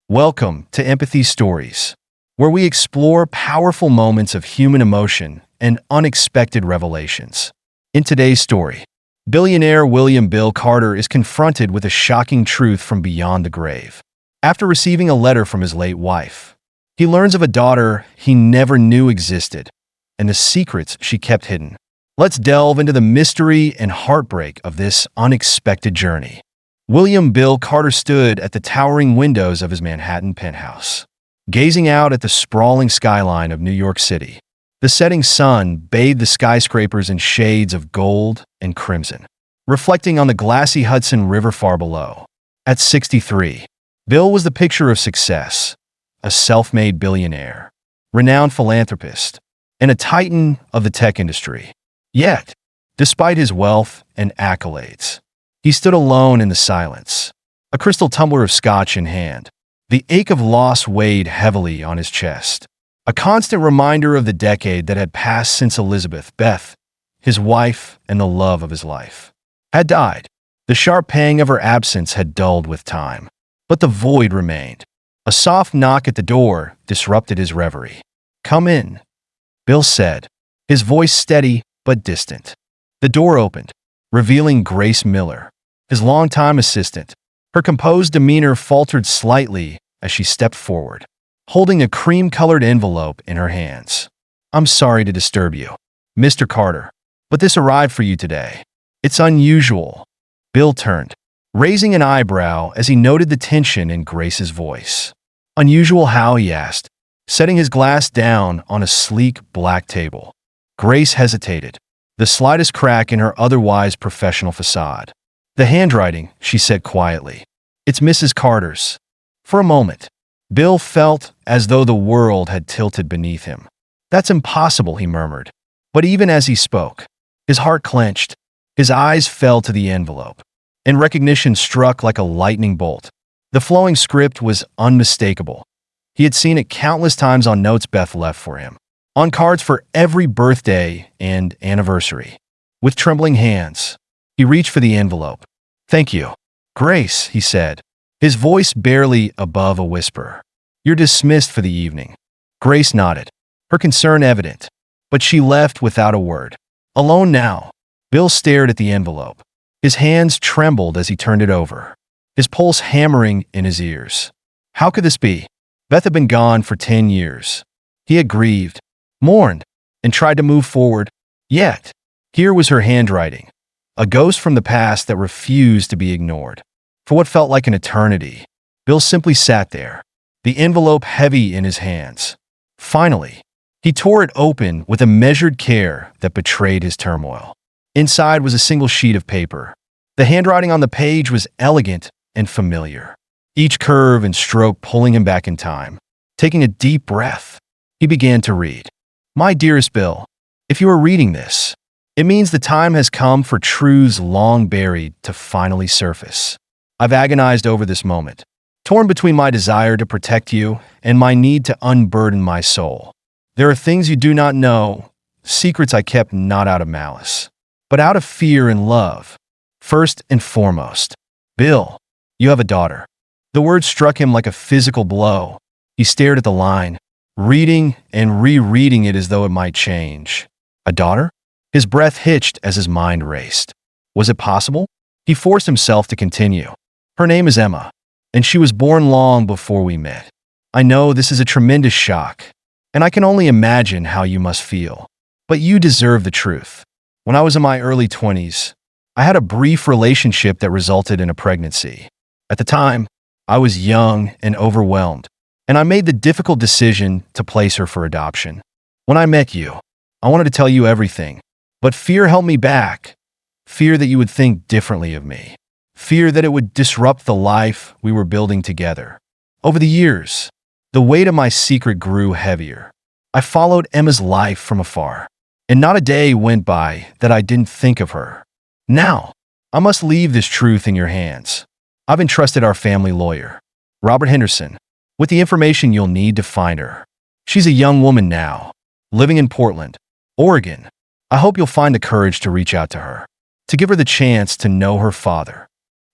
Welcome to Empathy Stories, where we explore powerful moments of human emotion and unexpected revelations. In today's story, billionaire William Bill Carter is confronted with a shocking truth from beyond the grave. After receiving a letter from his late wife, he learns of a daughter he never knew existed and the secrets she kept hidden. Let's delve into the mystery and heartbreak of this unexpected journey. William Bill Carter stood at the towering windows of his Manhattan penthouse, gazing out at the sprawling skyline of New York City. The setting sun bathed the skyscrapers in shades of gold and crimson, reflecting on the glassy Hudson River far below. At 63, Bill was the picture of success, a self-made billionaire, renowned philanthropist, and a titan of the tech industry. Yet, despite his wealth and accolades, he stood alone in the silence, a crystal tumbler of scotch in hand. The ache of loss weighed heavily on his chest, a constant reminder of the decade that had passed since Elizabeth, Beth, his wife and the love of his life, had died. The sharp pang of her absence had dulled with time, but the void remained. A soft knock at the door disrupted his reverie. "Come in," Bill said, his voice steady but distant. The door opened, revealing Grace Miller, his longtime assistant. Her composed demeanor faltered slightly as she stepped forward, holding a cream-colored envelope in her hands. "I'm sorry to disturb you, Mr. Carter, but this arrived for you today. It's unusual." Bill turned, raising an eyebrow as he noted the tension in Grace's voice. "Unusual how?" he asked, setting his glass down on a sleek black table. Grace hesitated, the slightest crack in her otherwise professional facade. "The handwriting," she said quietly. "It's Mrs. Carter's." For a moment, Bill felt as though the world had tilted beneath him. "That's impossible," he murmured. But even as he spoke, his heart clenched. His eyes fell to the envelope, and recognition struck like a lightning bolt. The flowing script was unmistakable. He had seen it countless times on notes Beth left for him, on cards for every birthday and anniversary. With trembling hands, he reached for the envelope. "Thank you, Grace," he said, his voice barely above a whisper. "You're dismissed for the evening." Grace nodded, her concern evident, but she left without a word. Alone now, Bill stared at the envelope. His hands trembled as he turned it over, his pulse hammering in his ears. How could this be? Beth had been gone for 10 years. He had grieved, mourned, and tried to move forward. Yet, here was her handwriting, a ghost from the past that refused to be ignored. For what felt like an eternity, Bill simply sat there, the envelope heavy in his hands. Finally, he tore it open with a measured care that betrayed his turmoil. Inside was a single sheet of paper. The handwriting on the page was elegant and familiar, each curve and stroke pulling him back in time. Taking a deep breath, he began to read. "My dearest Bill, if you are reading this, it means the time has come for truths long buried to finally surface. I've agonized over this moment, torn between my desire to protect you and my need to unburden my soul. There are things you do not know, secrets I kept not out of malice, but out of fear and love. First and foremost, Bill, you have a daughter." The word struck him like a physical blow. He stared at the line, reading and rereading it as though it might change. A daughter? His breath hitched as his mind raced. Was it possible? He forced himself to continue. "Her name is Emma, and she was born long before we met. I know this is a tremendous shock, and I can only imagine how you must feel. But you deserve the truth. When I was in my early 20s, I had a brief relationship that resulted in a pregnancy. At the time, I was young and overwhelmed, and I made the difficult decision to place her for adoption. When I met you, I wanted to tell you everything, but fear held me back. Fear that you would think differently of me. Fear that it would disrupt the life we were building together. Over the years, the weight of my secret grew heavier. I followed Emma's life from afar, and not a day went by that I didn't think of her. Now, I must leave this truth in your hands. I've entrusted our family lawyer, Robert Henderson, with the information you'll need to find her. She's a young woman now, living in Portland, Oregon. I hope you'll find the courage to reach out to her, to give her the chance to know her father."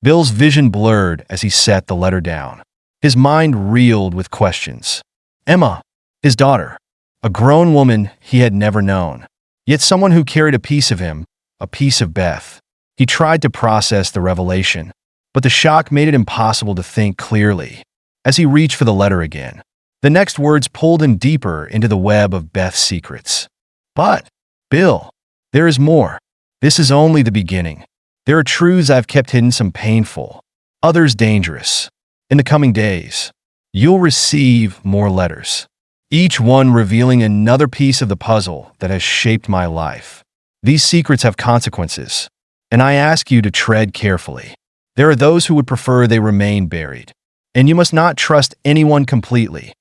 Bill's vision blurred as he set the letter down. His mind reeled with questions. Emma, his daughter, a grown woman he had never known, yet someone who carried a piece of him, a piece of Beth. He tried to process the revelation, but the shock made it impossible to think clearly. As he reached for the letter again, the next words pulled him deeper into the web of Beth's secrets. But, Bill, there is more. This is only the beginning. There are truths I've kept hidden, some painful, others dangerous. In the coming days, you'll receive more letters, each one revealing another piece of the puzzle that has shaped my life. These secrets have consequences, and I ask you to tread carefully. There are those who would prefer they remain buried, and you must not trust anyone completely,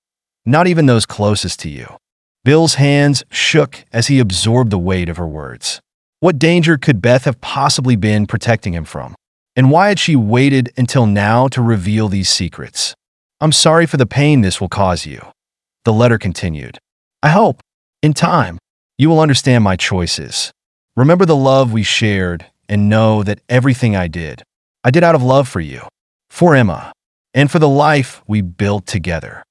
not even those closest to you. Bill's hands shook as he absorbed the weight of her words. What danger could Beth have possibly been protecting him from? And why had she waited until now to reveal these secrets? I'm sorry for the pain this will cause you. The letter continued. I hope, in time, you will understand my choices. Remember the love we shared and know that everything I did out of love for you, for Emma, and for the life we built together.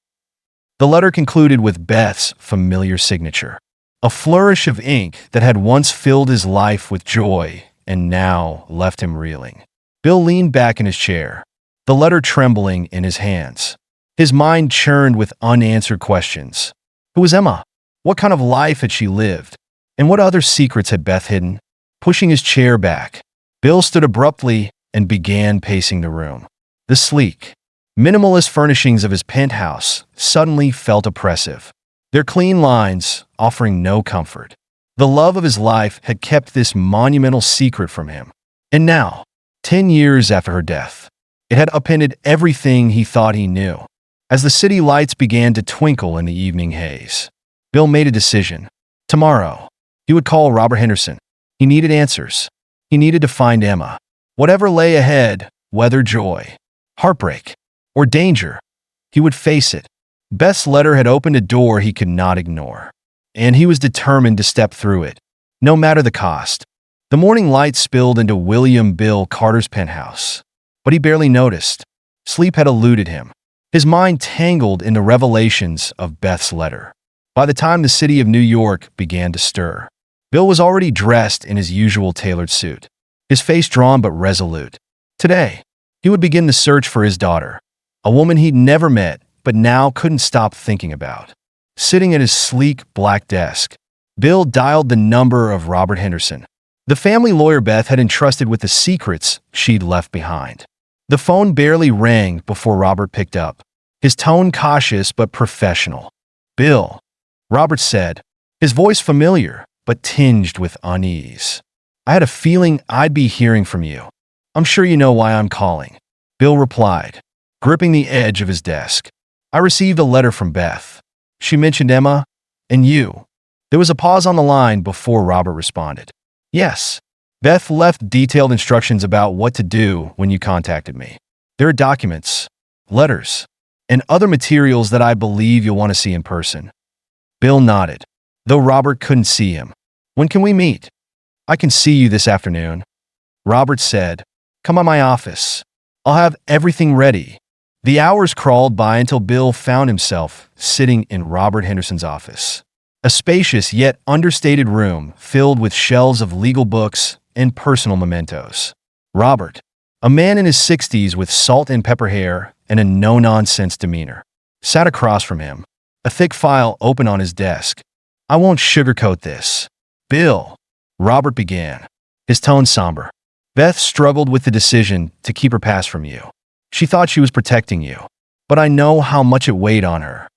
The letter concluded with Beth's familiar signature, a flourish of ink that had once filled his life with joy and now left him reeling. Bill leaned back in his chair, the letter trembling in his hands. His mind churned with unanswered questions. Who was Emma? What kind of life had she lived? And what other secrets had Beth hidden? Pushing his chair back, Bill stood abruptly and began pacing the room. The sleek, minimalist furnishings of his penthouse suddenly felt oppressive, their clean lines offering no comfort. The love of his life had kept this monumental secret from him. And now, 10 years after her death, it had upended everything he thought he knew. As the city lights began to twinkle in the evening haze, Bill made a decision. Tomorrow, he would call Robert Henderson. He needed answers. He needed to find Emma. Whatever lay ahead, whether joy, heartbreak, or danger, he would face it. Beth's letter had opened a door he could not ignore, and he was determined to step through it, no matter the cost. The morning light spilled into William Bill Carter's penthouse, but he barely noticed. Sleep had eluded him, his mind tangled in the revelations of Beth's letter. By the time the city of New York began to stir, Bill was already dressed in his usual tailored suit, his face drawn but resolute. Today, he would begin the search for his daughter, a woman he'd never met but now couldn't stop thinking about. Sitting at his sleek black desk, Bill dialed the number of Robert Henderson, the family lawyer Beth had entrusted with the secrets she'd left behind. The phone barely rang before Robert picked up, his tone cautious but professional. Bill, Robert said, his voice familiar but tinged with unease. I had a feeling I'd be hearing from you. I'm sure you know why I'm calling. Bill replied, gripping the edge of his desk. I received a letter from Beth. She mentioned Emma and you. There was a pause on the line before Robert responded. Yes. Beth left detailed instructions about what to do when you contacted me. There are documents, letters, and other materials that I believe you'll want to see in person. Bill nodded, though Robert couldn't see him. When can we meet? I can see you this afternoon. Robert said, come by my office. I'll have everything ready. The hours crawled by until Bill found himself sitting in Robert Henderson's office. A spacious yet understated room filled with shelves of legal books and personal mementos. Robert, a man in his 60s with salt and pepper hair and a no-nonsense demeanor, sat across from him, a thick file open on his desk. I won't sugarcoat this. Bill, Robert began, his tone somber. Beth struggled with the decision to keep her past from you. She thought she was protecting you, but I know how much it weighed on her.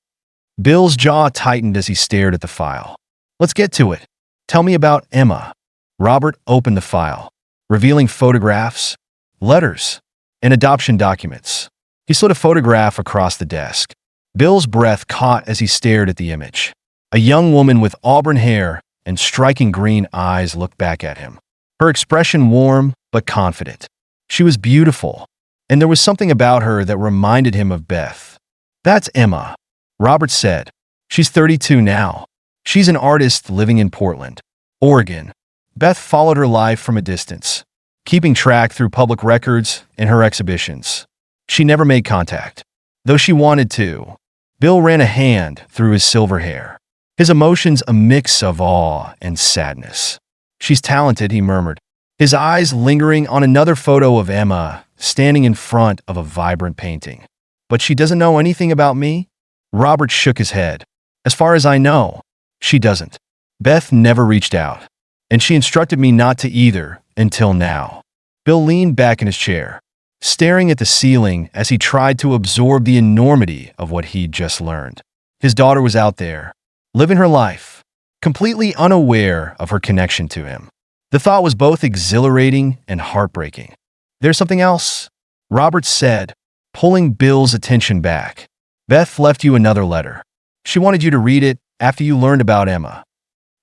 Bill's jaw tightened as he stared at the file. Let's get to it. Tell me about Emma. Robert opened the file, revealing photographs, letters, and adoption documents. He slid a photograph across the desk. Bill's breath caught as he stared at the image. A young woman with auburn hair and striking green eyes looked back at him, her expression warm but confident. She was beautiful, and there was something about her that reminded him of Beth. That's Emma, Robert said. She's 32 now. She's an artist living in Portland, Oregon. Beth followed her life from a distance, keeping track through public records and her exhibitions. She never made contact. though she wanted to. Bill ran a hand through his silver hair, his emotions a mix of awe and sadness. "She's talented," he murmured, his eyes lingering on another photo of Emma standing in front of a vibrant painting. "But she doesn't know anything about me?" Robert shook his head. "As far as I know, she doesn't. Beth never reached out, and she instructed me not to either until now." Bill leaned back in his chair, staring at the ceiling as he tried to absorb the enormity of what he'd just learned. His daughter was out there, living her life, completely unaware of her connection to him. The thought was both exhilarating and heartbreaking. "There's something else," Robert said, pulling Bill's attention back. "Beth left you another letter. She wanted you to read it after you learned about Emma."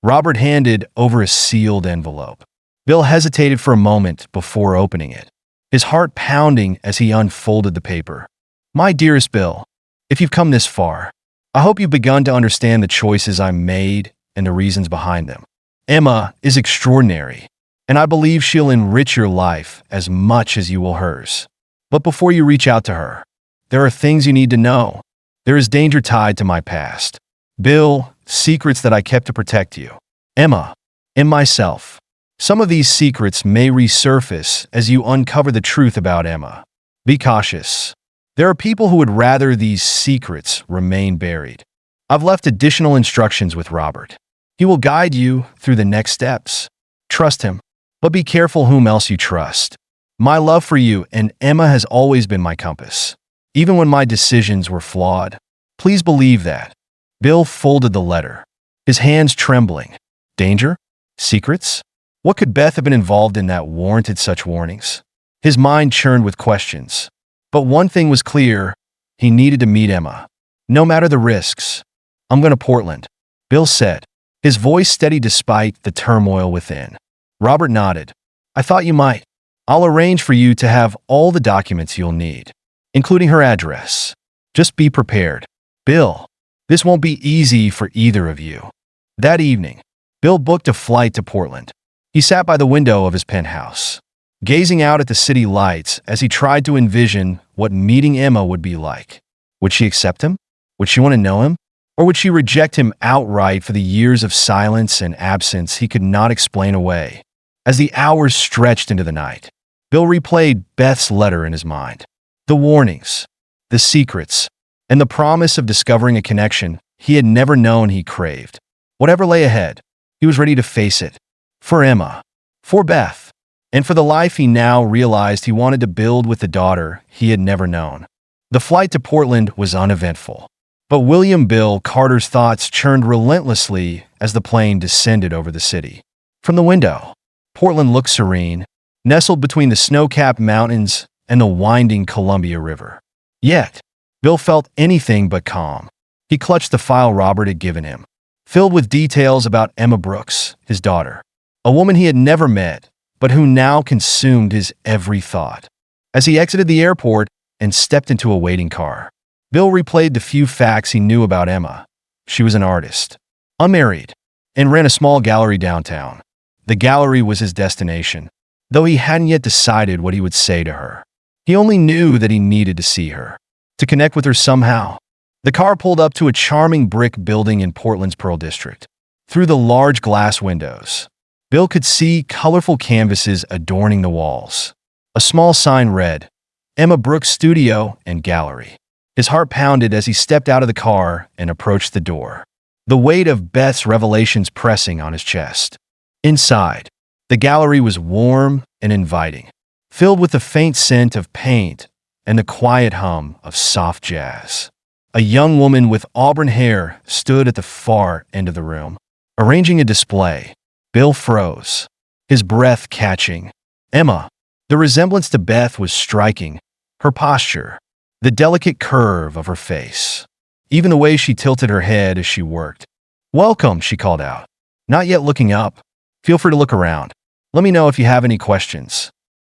Robert handed over a sealed envelope. Bill hesitated for a moment before opening it, his heart pounding as he unfolded the paper. "My dearest Bill, if you've come this far, I hope you've begun to understand the choices I made and the reasons behind them. Emma is extraordinary, and I believe she'll enrich your life as much as you will hers. But before you reach out to her, there are things you need to know. There is danger tied to my past. Bill, secrets that I kept to protect you, Emma, and myself. Some of these secrets may resurface as you uncover the truth about Emma. Be cautious. There are people who would rather these secrets remain buried. I've left additional instructions with Robert. He will guide you through the next steps. Trust him, but be careful whom else you trust. My love for you and Emma has always been my compass, even when my decisions were flawed. Please believe that." Bill folded the letter, his hands trembling. Danger? Secrets? What could Beth have been involved in that warranted such warnings? His mind churned with questions. But one thing was clear: he needed to meet Emma, no matter the risks. "I'm going to Portland," Bill said, his voice steady despite the turmoil within. Robert nodded. "I thought you might. I'll arrange for you to have all the documents you'll need, including her address. Just be prepared." "Bill, this won't be easy for either of you." That evening, Bill booked a flight to Portland. He sat by the window of his penthouse, gazing out at the city lights as he tried to envision what meeting Emma would be like. Would she accept him? Would she want to know him? Or would she reject him outright for the years of silence and absence he could not explain away? As the hours stretched into the night, Bill replayed Beth's letter in his mind. The warnings, the secrets, and the promise of discovering a connection he had never known he craved. Whatever lay ahead, he was ready to face it. For Emma, for Beth, and for the life he now realized he wanted to build with the daughter he had never known. The flight to Portland was uneventful, but William Bill Carter's thoughts churned relentlessly as the plane descended over the city. From the window, Portland looked serene, nestled between the snow-capped mountains and the winding Columbia River. Yet, Bill felt anything but calm. He clutched the file Robert had given him, filled with details about Emma Brooks, his daughter, a woman he had never met, but who now consumed his every thought. As he exited the airport and stepped into a waiting car, Bill replayed the few facts he knew about Emma. She was an artist, unmarried, and ran a small gallery downtown. The gallery was his destination, though he hadn't yet decided what he would say to her. He only knew that he needed to see her, to connect with her somehow. The car pulled up to a charming brick building in Portland's Pearl District. Through the large glass windows, Bill could see colorful canvases adorning the walls. A small sign read, "Emma Brooks Studio and Gallery." His heart pounded as he stepped out of the car and approached the door, the weight of Beth's revelations pressing on his chest. Inside, the gallery was warm and inviting, filled with the faint scent of paint and the quiet hum of soft jazz. A young woman with auburn hair stood at the far end of the room, arranging a display. Bill froze, his breath catching. Emma, the resemblance to Beth was striking, her posture, the delicate curve of her face, even the way she tilted her head as she worked. "Welcome," she called out, not yet looking up. "Feel free to look around. Let me know if you have any questions."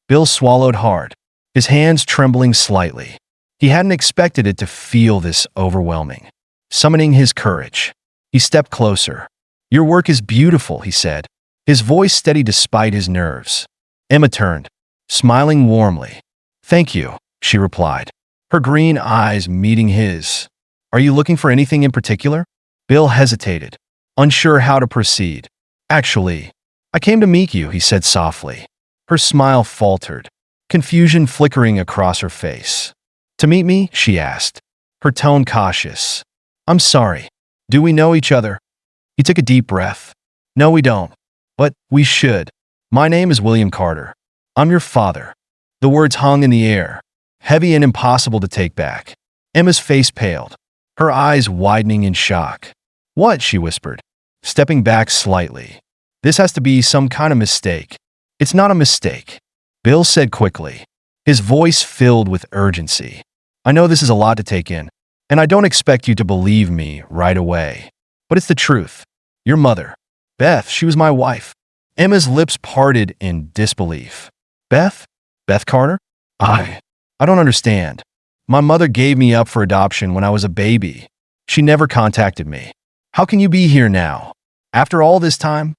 Bill swallowed hard, his hands trembling slightly. He hadn't expected it to feel this overwhelming. Summoning his courage, he stepped closer. "Your work is beautiful," he said, his voice steady despite his nerves. Emma turned, smiling warmly. "Thank you," she replied, her green eyes meeting his. "Are you looking for anything in particular?" Bill hesitated, unsure how to proceed. "Actually, I came to meet you," he said softly. Her smile faltered, confusion flickering across her face. "To meet me?" she asked, her tone cautious. "I'm sorry. Do we know each other?" He took a deep breath. "No, we don't. But we should. My name is William Carter. I'm your father." The words hung in the air, heavy and impossible to take back. Emma's face paled, her eyes widening in shock. "What?" she whispered, stepping back slightly. "This has to be some kind of mistake." "It's not a mistake," Bill said quickly, his voice filled with urgency. "I know this is a lot to take in, and I don't expect you to believe me right away. But it's the truth. Your mother, Beth, she was my wife." Emma's lips parted in disbelief. "Beth? Beth Carter? I don't understand. My mother gave me up for adoption when I was a baby. She never contacted me. How can you be here now? After all this time?"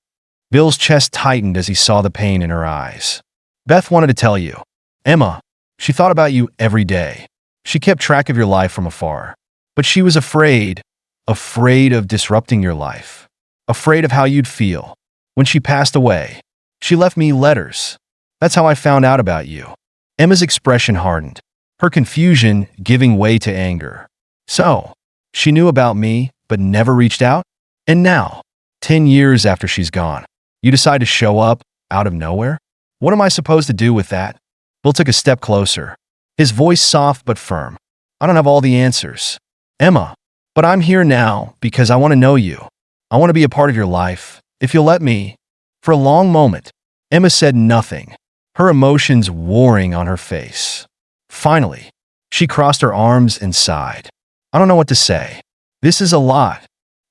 Bill's chest tightened as he saw the pain in her eyes. "Beth wanted to tell you. Emma, she thought about you every day. She kept track of your life from afar. But she was afraid of disrupting your life, afraid of how you'd feel. When she passed away, she left me letters. That's how I found out about you." Emma's expression hardened, her confusion giving way to anger. "So, she knew about me, but never reached out? And now, 10 years after she's gone, you decide to show up out of nowhere? What am I supposed to do with that?" Bill took a step closer, his voice soft but firm. "I don't have all the answers, Emma, but I'm here now because I want to know you. I want to be a part of your life, if you'll let me." For a long moment, Emma said nothing, her emotions warring on her face. Finally, she crossed her arms and sighed. "I don't know what to say. This is a lot."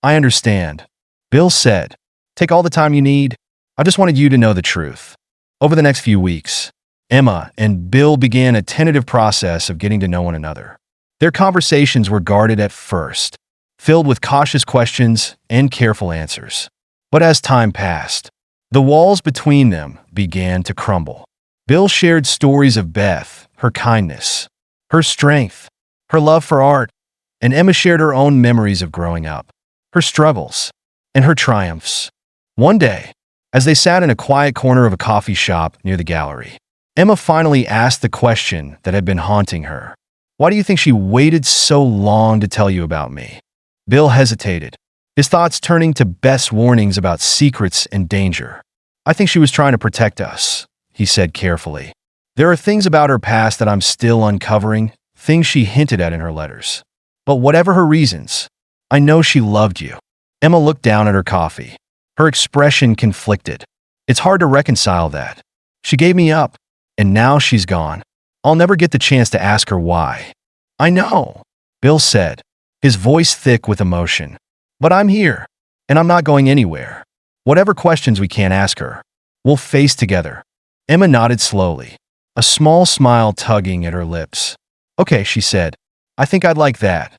"I understand," Bill said. "Take all the time you need. I just wanted you to know the truth." Over the next few weeks, Emma and Bill began a tentative process of getting to know one another. Their conversations were guarded at first, filled with cautious questions and careful answers. But as time passed, the walls between them began to crumble. Bill shared stories of Beth, her kindness, her strength, her love for art, and Emma shared her own memories of growing up, her struggles, and her triumphs. One day, as they sat in a quiet corner of a coffee shop near the gallery, Emma finally asked the question that had been haunting her. "Why do you think she waited so long to tell you about me?" Bill hesitated, his thoughts turning to Beth's warnings about secrets and danger. "I think she was trying to protect us," he said carefully. "There are things about her past that I'm still uncovering, things she hinted at in her letters. But whatever her reasons, I know she loved you." Emma looked down at her coffee, her expression conflicted. "It's hard to reconcile that. She gave me up, and now she's gone. I'll never get the chance to ask her why." "I know," Bill said, his voice thick with emotion. "But I'm here, and I'm not going anywhere. Whatever questions we can't ask her, we'll face together." Emma nodded slowly, a small smile tugging at her lips. "Okay," she said. "I think I'd like that."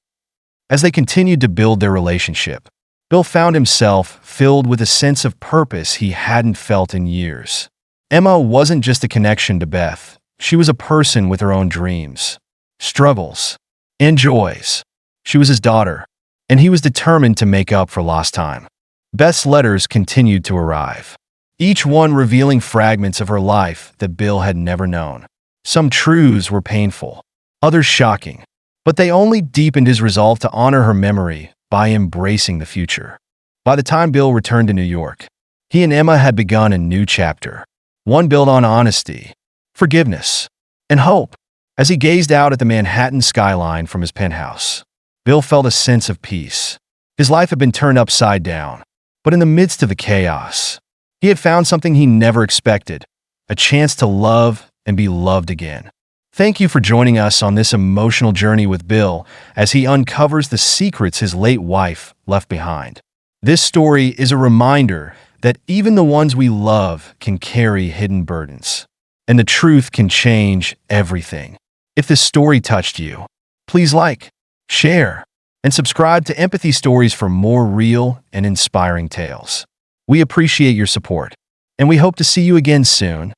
As they continued to build their relationship, Bill found himself filled with a sense of purpose he hadn't felt in years. Emma wasn't just a connection to Beth. She was a person with her own dreams, struggles, and joys. She was his daughter, and he was determined to make up for lost time. Beth's letters continued to arrive, each one revealing fragments of her life that Bill had never known. Some truths were painful, others shocking, but they only deepened his resolve to honor her memory by embracing the future. By the time Bill returned to New York, he and Emma had begun a new chapter, one built on honesty, forgiveness, and hope. As he gazed out at the Manhattan skyline from his penthouse, Bill felt a sense of peace. His life had been turned upside down, but in the midst of the chaos, he had found something he never expected, a chance to love and be loved again. Thank you for joining us on this emotional journey with Bill as he uncovers the secrets his late wife left behind. This story is a reminder that even the ones we love can carry hidden burdens, and the truth can change everything. If this story touched you, please like, share, and subscribe to Empathy Stories for more real and inspiring tales. We appreciate your support, and we hope to see you again soon.